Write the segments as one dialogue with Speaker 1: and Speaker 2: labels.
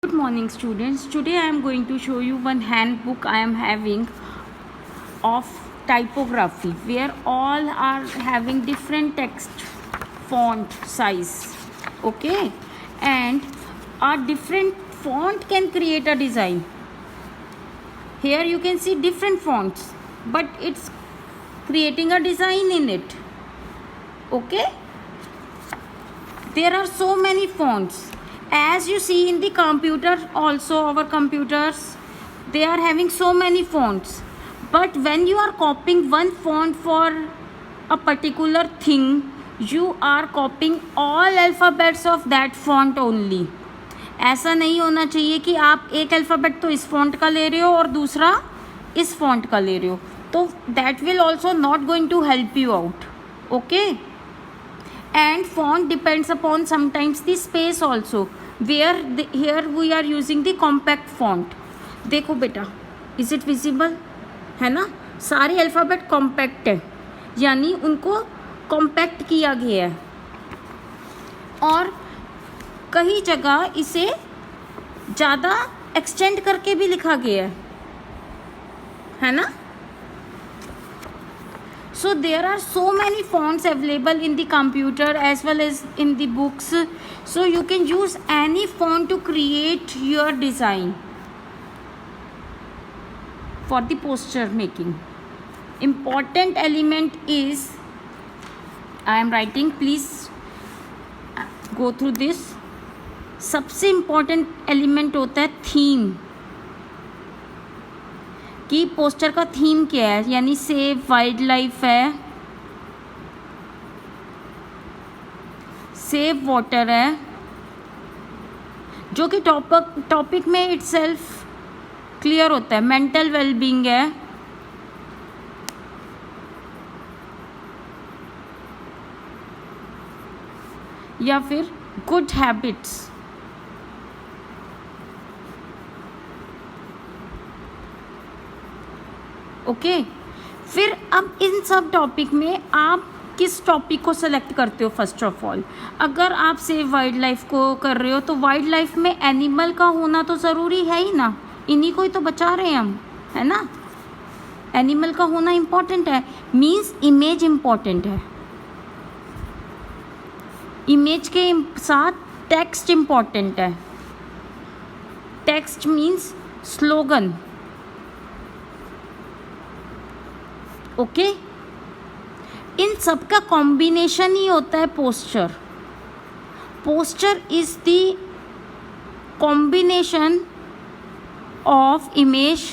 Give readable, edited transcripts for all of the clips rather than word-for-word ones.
Speaker 1: Good morning students. Today I am going to show you one handbook I am having of typography where all are having different text font size. Okay, and a different font can create a design. Here you can see different fonts, but it's creating a design in it. Okay, there are so many fonts. As you see in the computer also, our computers, they are having so many fonts, but when you are copying one font for a particular thing, you are copying all alphabets of that font only. ऐसा नहीं होना चाहिए कि आप एक alphabet तो इस font का ले रहे हो और दूसरा इस फॉन्ट का ले रहे हो, तो that will also not going to help you out. Okay, and font depends upon sometimes the space also, where here we are using the compact font. देखो बेटा, is it visible है ना? सारे अल्फ़ाबेट कॉम्पैक्ट है, यानी उनको compact किया गया है और कई जगह इसे ज़्यादा एक्सटेंड करके भी लिखा गया है ना? So there are so many fonts available in the computer as well as in the books. So you can use any font to create your design for the poster making. Important element is, I am writing, please go through this. सबसे important element होता है theme, कि poster का theme क्या है, यानी save wild life है, save water है, जो कि टॉपिक में इटसेल्फ क्लियर होता है, मेंटल वेलबींग है, या फिर गुड हैबिट्स. ओके, फिर अब इन सब टॉपिक में आप किस टॉपिक को सेलेक्ट करते हो? फर्स्ट ऑफ ऑल, अगर आप सेव वाइल्ड लाइफ को कर रहे हो तो वाइल्ड लाइफ में एनिमल का होना तो ज़रूरी है ही ना, इन्हीं को ही तो बचा रहे हैं हम, है ना? एनिमल का होना इम्पॉर्टेंट है, मीन्स इमेज इम्पॉर्टेंट है. इमेज के साथ टेक्स्ट इम्पॉर्टेंट है. Text means slogan. ओके, इन सब का कॉम्बिनेशन ही होता है posture. Posture is the combination of image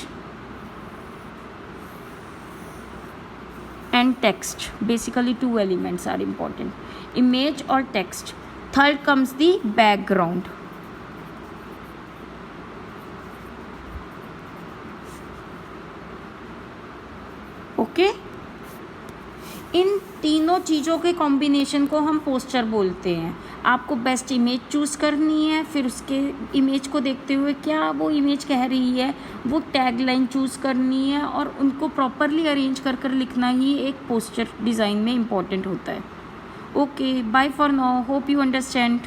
Speaker 1: and text. Basically two elements are important, image और text. Third comes the background. Okay, इन तीनों चीज़ों के कॉम्बिनेशन को हम पोस्टर बोलते हैं. आपको बेस्ट इमेज चूज़ करनी है, फिर उसके इमेज को देखते हुए क्या वो इमेज कह रही है, वो टैगलाइन चूज़ करनी है और उनको प्रॉपरली अरेंज कर कर लिखना ही एक पोस्टर डिज़ाइन में इम्पॉर्टेंट होता है. Okay, bye for now, hope you understand.